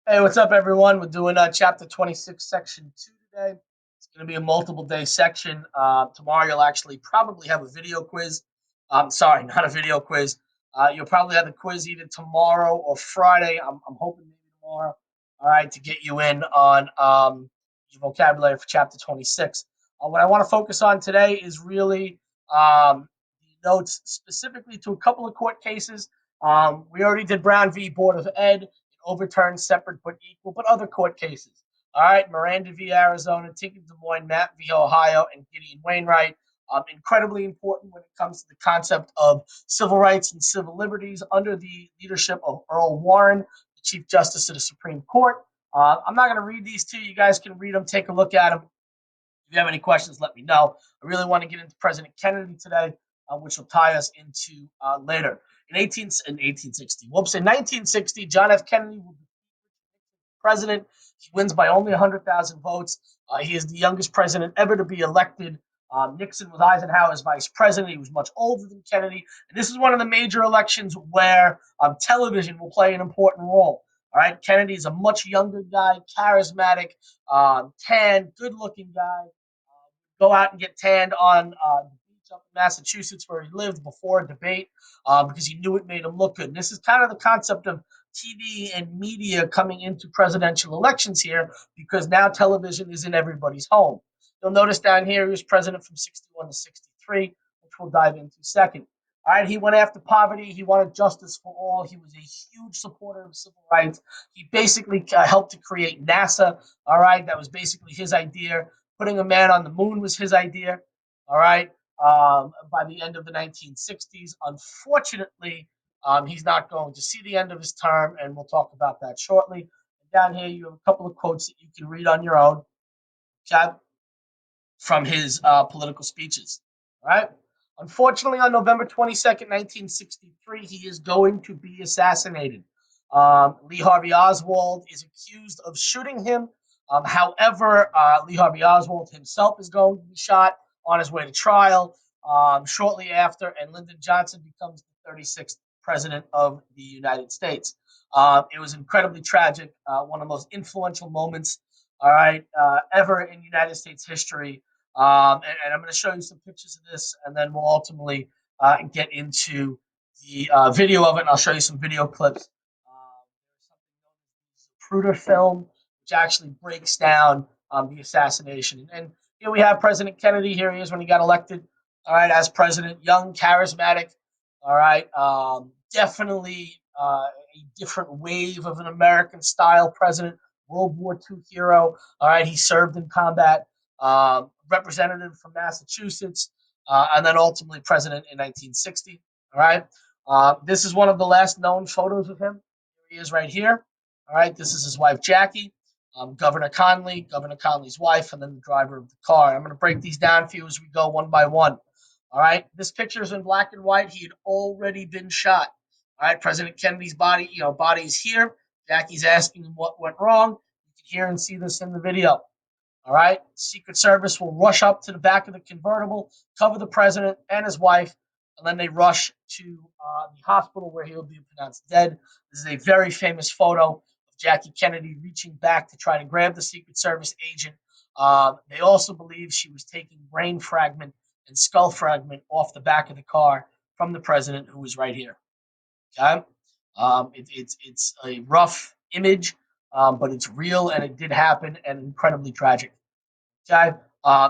Hey, what's up, everyone? We're doing chapter 26, section 2 today. It's going to be a multiple day section. Tomorrow, you'll actually probably have a video quiz. Sorry, not a video quiz. You'll probably have the quiz either tomorrow or Friday. I'm hoping maybe tomorrow, all right, to get you in on your vocabulary for chapter 26. What I want to focus on today is really the notes specifically to a couple of court cases. We already did Brown v. Board of Ed, overturned separate but equal, but other court cases. All right, Miranda v. Arizona, Tinker Des Moines, Matt v. Ohio, and Gideon Wainwright. Incredibly important when it comes to the concept of civil rights and civil liberties under the leadership of Earl Warren, the Chief Justice of the Supreme Court. I'm not going to read these to you. You guys can read them, take a look at them. If you have any questions, let me know. I really want to get into President Kennedy today, which will tie us into later. In 1960, John F. Kennedy will be president. He wins by only 100,000 votes. He is the youngest president ever to be elected. Nixon was Eisenhower's vice president. He was much older than Kennedy. And this is one of the major elections where television will play an important role. All right, Kennedy is a much younger guy, charismatic, tan, good-looking guy. Go out and get tanned on the beach up in Massachusetts where he lived before a debate because he knew it made him look good. And this is kind of the concept of TV and media coming into presidential elections here because now television is in everybody's home. You'll notice down here he was president from 61 to 63, which we'll dive into second. All right, he went after poverty. He wanted justice for all. He was a huge supporter of civil rights. He basically helped to create NASA. All right, that was basically his idea. Putting a man on the moon was his idea. All right. By the end of the 1960s, unfortunately, he's not going to see the end of his term, and we'll talk about that shortly. And down here, you have a couple of quotes that you can read on your own, okay, from his political speeches. All right. Unfortunately, on November 22nd, 1963, he is going to be assassinated. Lee Harvey Oswald is accused of shooting him. However, Lee Harvey Oswald himself is going to be shot on his way to trial shortly after, and Lyndon Johnson becomes the 36th president of the United States. It was incredibly tragic, one of the most influential moments, all right, ever in United States history. And I'm going to show you some pictures of this, and then we'll ultimately get into the video of it, and I'll show you some video clips. There's something known as the Zapruder film, which actually breaks down the assassination. And here we have President Kennedy. Here he is when he got elected, all right, as president, young, charismatic, all right, definitely a different wave of an American-style president, World War II hero. All right, he served in combat. Representative from Massachusetts, and then ultimately president in 1960. All right. This is one of the last known photos of him. Here he is right here. All right. This is his wife, Jackie, Governor Conley's wife, and then the driver of the car. I'm going to break these down for you as we go one by one. All right. This picture is in black and white. He had already been shot. All right. President Kennedy's body, body is here. Jackie's asking him what went wrong. You can hear and see this in the video. All right. Secret Service will rush up to the back of the convertible, cover the president and his wife, and then they rush to the hospital where he'll be pronounced dead. This is a very famous photo of Jackie Kennedy reaching back to try to grab the Secret Service agent. They also believe she was taking brain fragment and skull fragment off the back of the car from the president, who was right here. Okay. It's a rough image, but it's real and it did happen and incredibly tragic. Okay.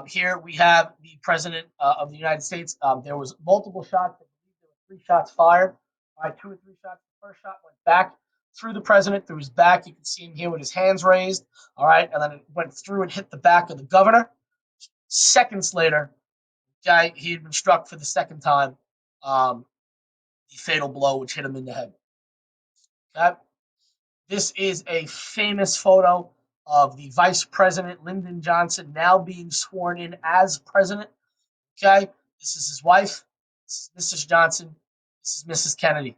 Here we have the president of the United States. There was multiple shots. I believe there were 3 shots fired. All right, 2 or 3 shots. The first shot went back through the president, through his back. You can see him here with his hands raised. All right, and then it went through and hit the back of the governor. Seconds later, okay, he had been struck for the second time. The fatal blow, which hit him in the head. Okay. This is a famous photo of the Vice President Lyndon Johnson now being sworn in as president. Okay, this is his wife. This is Mrs. Johnson. This is Mrs. Kennedy.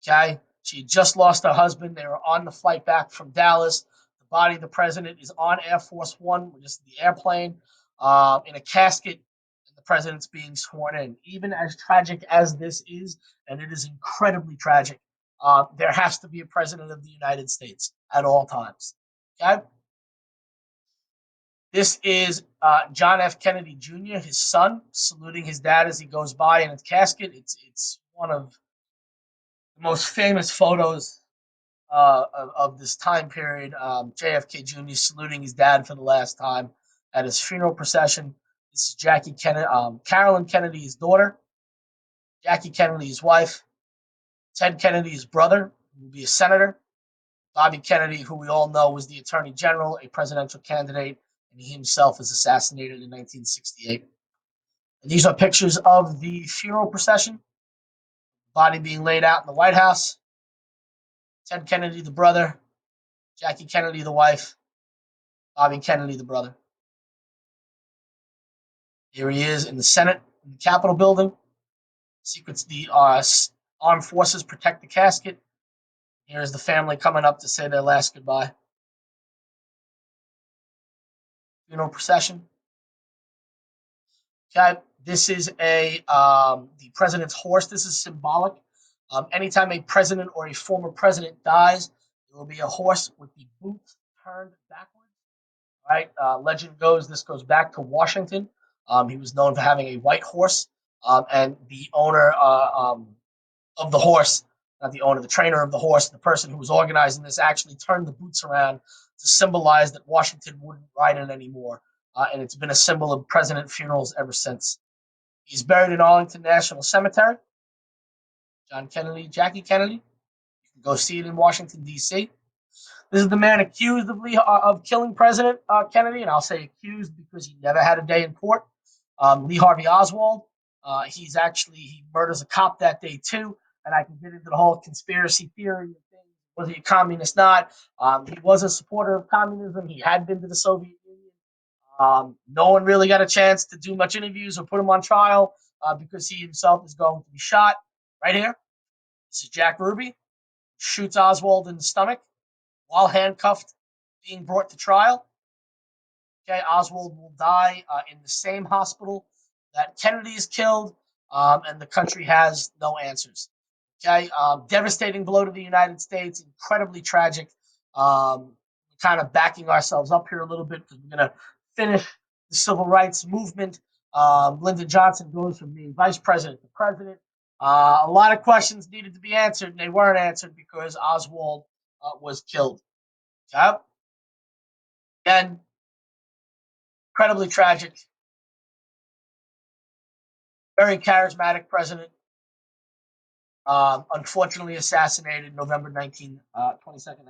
Okay, she had just lost her husband. They were on the flight back from Dallas. The body of the president is on Air Force One, which is the airplane, in a casket, and the president's being sworn in. Even as tragic as this is, and it is incredibly tragic, there has to be a president of the United States at all times. Okay? This is John F. Kennedy Jr., his son, saluting his dad as he goes by in his casket. It's one of the most famous photos of this time period. JFK Jr. saluting his dad for the last time at his funeral procession. This is Jackie Kennedy, Carolyn Kennedy, his daughter, Jackie Kennedy, his wife, Ted Kennedy, his brother, who will be a senator, Bobby Kennedy, who we all know was the attorney general, a presidential candidate, and he himself was assassinated in 1968. And these are pictures of the funeral procession, body being laid out in the White House. Ted Kennedy, the brother, Jackie Kennedy, the wife, Bobby Kennedy, the brother. Here he is in the Senate, in the Capitol building. Secrets, the armed forces protect the casket. Here's the family coming up to say their last goodbye. Funeral procession. Okay, this is the president's horse. This is symbolic. Anytime a president or a former president dies, there will be a horse with the boots turned backwards. Right? Legend goes this goes back to Washington. He was known for having a white horse, and the owner of the horse, not the owner, the trainer of the horse, the person who was organizing this, actually turned the boots around to symbolize that Washington wouldn't ride it anymore. And it's been a symbol of president funerals ever since. He's buried in Arlington National Cemetery. John Kennedy, Jackie Kennedy. You can go see it in Washington, D.C. This is the man accused of killing President Kennedy, and I'll say accused because he never had a day in court. Lee Harvey Oswald. He murders a cop that day too, and I can get into the whole conspiracy theory of things. Was he a communist? Not. He was a supporter of communism. He had been to the Soviet Union. No one really got a chance to do much interviews or put him on trial because he himself is going to be shot right here. This is Jack Ruby. Shoots Oswald in the stomach while handcuffed, being brought to trial. Okay, Oswald will die in the same hospital that Kennedy is killed, and the country has no answers. Okay, devastating blow to the United States, incredibly tragic. Kind of backing ourselves up here a little bit because we're going to finish the civil rights movement. Lyndon Johnson goes from being vice president to president. A lot of questions needed to be answered, and they weren't answered because Oswald was killed. Okay? Again, incredibly tragic. Very charismatic president. Unfortunately assassinated November 22nd,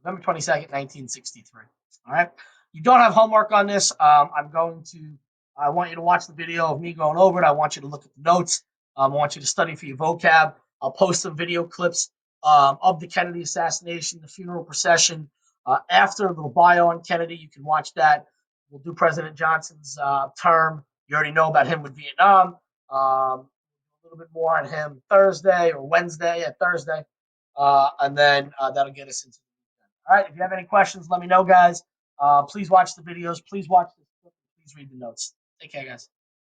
1963. All right. You don't have homework on this. I want you to watch the video of me going over it. I want you to look at the notes. I want you to study for your vocab. I'll post some video clips of the Kennedy assassination, the funeral procession. After the bio on Kennedy, you can watch that. We'll do President Johnson's term. You already know about him with Vietnam. A little bit more on him Thursday or Wednesday at Thursday. And then that'll get us into the weekend. All right. If you have any questions, let me know, guys. Please watch the videos. Please watch this. Please read the notes. Take care, guys.